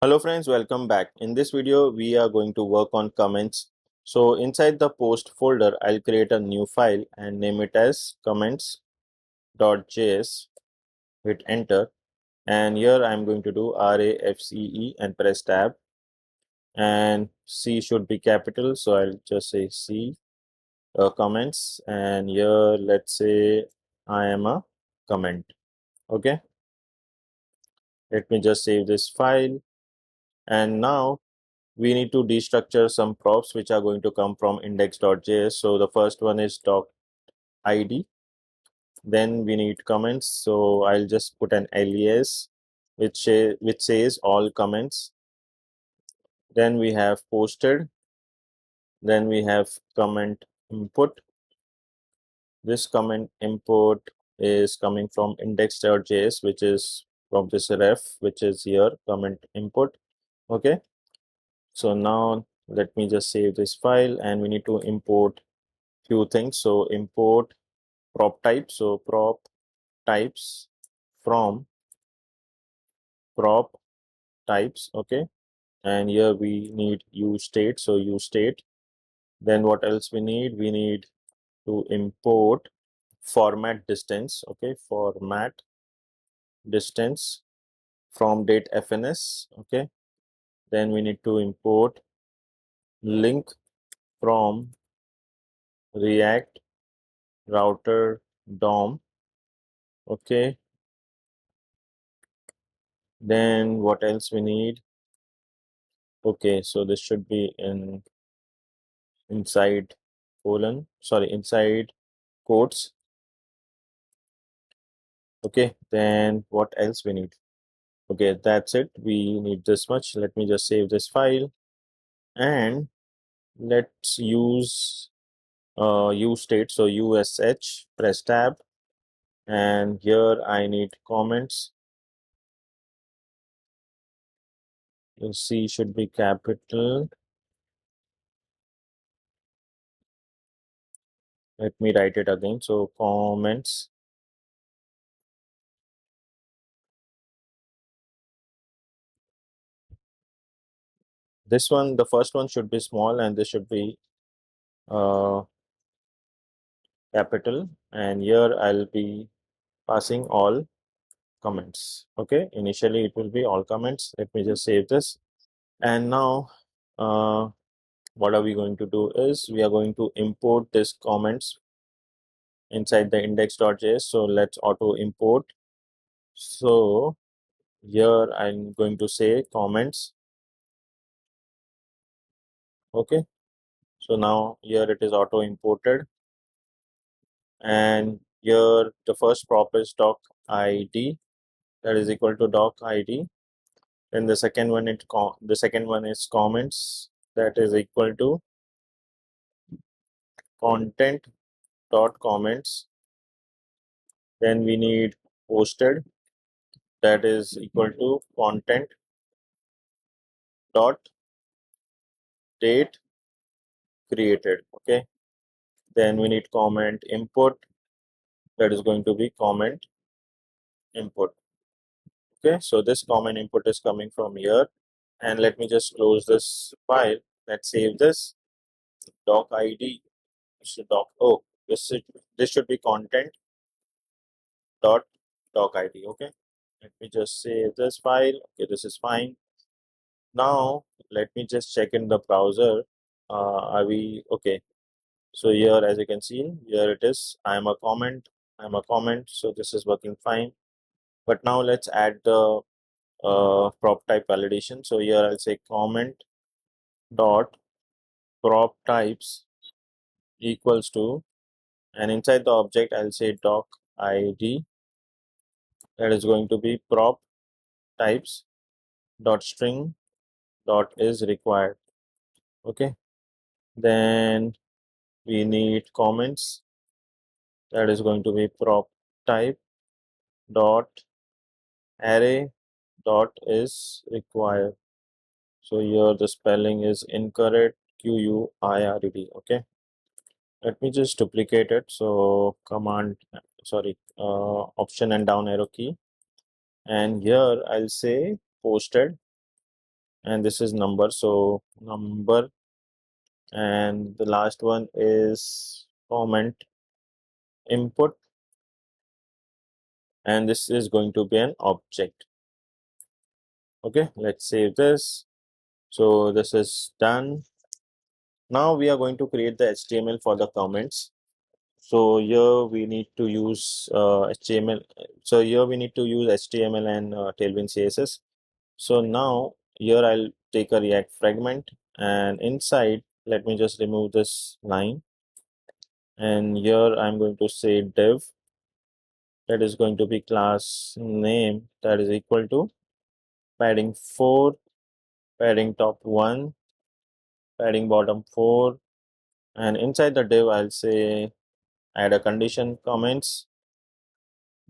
Hello friends, welcome back. In this video, we are going to work on comments. So inside the post folder, I'll create a new file and name it as comments.js. Hit enter. And here I'm going to do RAFCE and press tab. And C should be capital. So I'll just say C comments. And here, let's say I am a comment. Okay. Let me just save this file. And now we need to destructure some props which are going to come from index.js. So the first one is doc id. Then we need comments. So I'll just put an alias which says all comments. Then we have posted. Then we have comment input. This comment input is coming from index.js, which is from this ref, which is here comment input. Okay. So now let me just save this file and we need to import few things. So import prop type. So prop types from prop types. Okay. And here we need use state. So use state. Then what else we need? We need to import format distance. Okay. Format distance from date fns. Okay. Then we need to import link from react router dom. Okay. Then what else we need? Okay, so this should be inside inside quotes. Okay, then what else we need? Okay, that's it. We need this much. Let me just save this file and let's use use state. So ush, press tab, and here I need comments. C should be capital. Let me write it again. So comments. This one, the first one should be small and this should be capital, and here I'll be passing all comments. Okay, initially it will be all comments. Let me just save this. And now what are we going to do is we are going to import this comments inside the index.js. So let's auto import. So here I'm going to say comments. Okay, so now here it is auto imported, and here the first prop is doc id, that is equal to doc id. Then the second one is comments, that is equal to content dot comments. Then we need posted, that is equal to content dot date created. Okay. Then we need comment input, that is going to be comment input. Okay, so this comment input is coming from here, and let me just close this file. Let's save this. Doc id this should be content dot doc id. Okay, let me just save this file. Okay, this is fine. Now let me just check in the browser. Are we okay? So here, as you can see, here it is. I'm a comment. So this is working fine. But now let's add the prop type validation. So here I'll say comment dot prop types equals to, and inside the object I'll say doc id, that is going to be prop types dot string dot is required. Okay, then we need comments, that is going to be prop type dot array dot is required. So here the spelling is incorrect, QUIRD. Okay, let me just duplicate it. So option and down arrow key, and here I'll say posted, and this is number, so number, and the last one is comment input, and this is going to be an object. Okay, let's save this. So this is done. Now we are going to create the HTML for the comments. So here we need to use HTML. So here we need to use HTML and Tailwind CSS. So now here I'll take a React fragment, and inside, let me just remove this line. And here I'm going to say div, that is going to be class name, that is equal to padding 4, padding top 1, padding bottom 4, and inside the div I'll say add a condition comments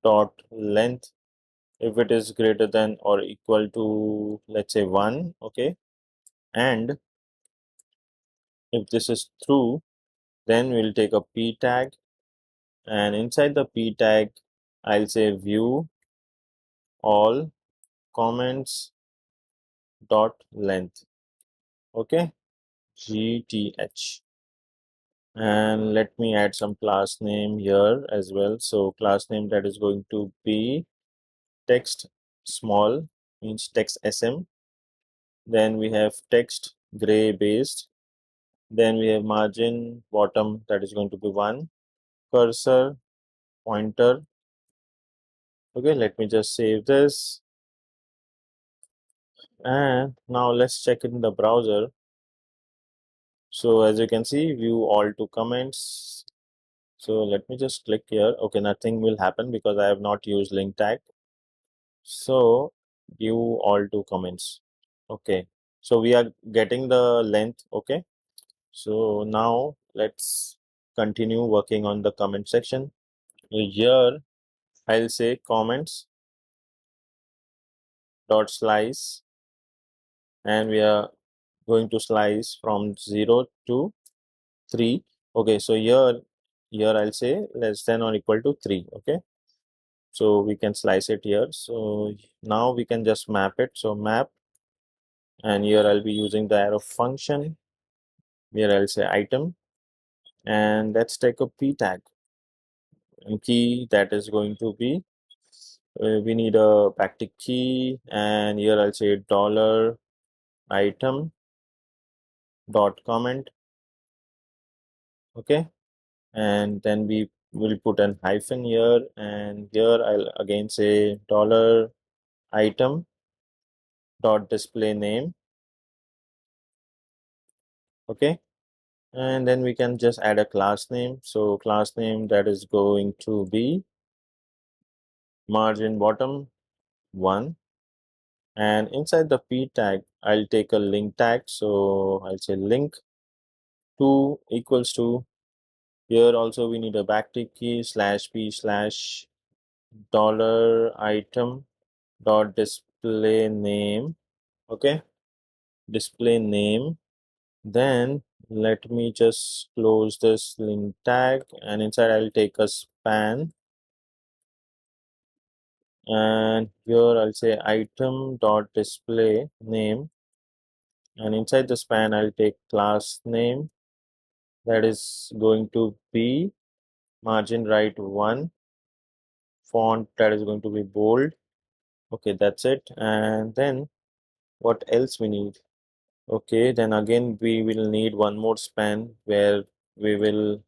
dot length if it is greater than or equal to, let's say, 1. Okay, and if this is true, then we'll take a p tag, and inside the p tag I'll say view all comments dot length. Okay, gth, and let me add some class name here as well. So class name, that is going to be text small, means text sm. Then we have text gray based. Then we have margin bottom, that is going to be 1, cursor pointer. Okay, let me just save this, and now let's check in the browser. So as you can see, view all to comments. So let me just click here. Okay, nothing will happen because I have not used link tag. So view all to comments. Okay, so we are getting the length. Okay, so now let's continue working on the comment section. Here I'll say comments dot slice, and we are going to slice from 0 to 3. Okay, so here I'll say less than or equal to 3. Okay, so we can slice it here. So now we can just map it. So map, and here I'll be using the arrow function. Here I'll say item, and let's take a p tag and key, that is going to be we need a backtick key, and here I'll say dollar item dot comment. Okay, and then we will put an hyphen here, and here I'll again say dollar item dot display name. Okay, and then we can just add a class name. So class name, that is going to be margin bottom 1, and inside the p tag I'll take a link tag. So I'll say link to equals to, here also we need a backtick key slash p slash dollar item dot display name. Okay, display name. Then let me just close this link tag, and inside I'll take a span, and here I'll say item dot display name, and inside the span I'll take class name, that is going to be margin right 1, font, that is going to be bold. Okay, that's it. And then what else we need? Okay, then again we will need one more span where we will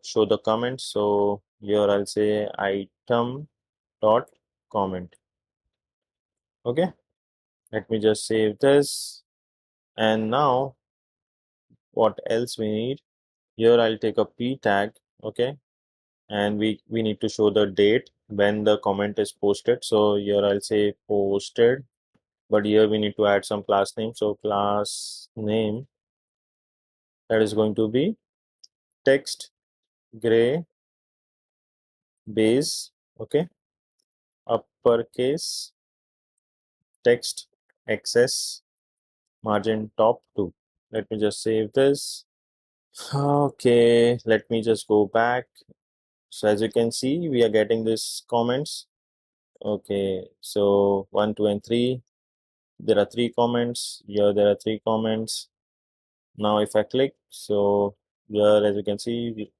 show the comments. So here I'll say item dot comment. Okay, let me just save this. And now what else we need? Here I'll take a p tag. Okay, and we need to show the date when the comment is posted. So here I'll say posted, but here we need to add some class name. So class name, that is going to be text gray base. Okay, uppercase text XS margin top 2. Let me just save this. Okay, let me just go back. So as you can see, we are getting this comments. Okay, so 1, 2, and 3. there are 3 comments here, there are 3 comments. Now if I click, so here as you can see,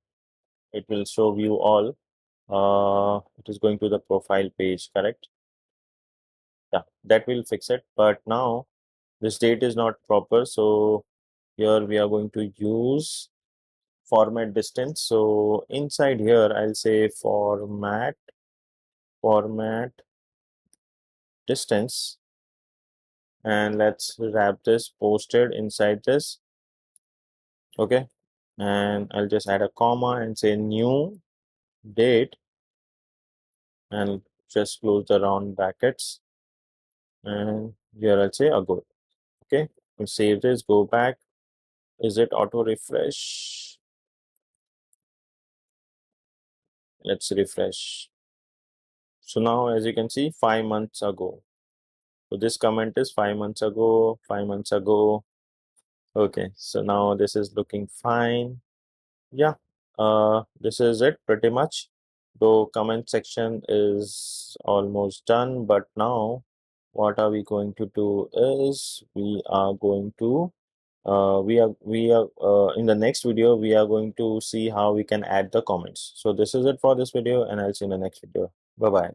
it will show view all. It is going to the profile page, correct? Yeah, that will fix it. But now this date is not proper, so here we are going to use format distance. So inside here I'll say format distance, and let's wrap this posted inside this. Okay, and I'll just add a comma and say new date, and just close the round brackets, and here I'll say ago. Okay, we'll save this, go back. Is it auto refresh? Let's refresh. So now as you can see, 5 months ago. So this comment is 5 months ago, 5 months ago. Okay, so now this is looking fine. Yeah, this is it pretty much. The comment section is almost done, but now what are we going to do is we are going to in the next video we are going to see how we can add the comments. So this is it for this video, and I'll see you in the next video. Bye bye.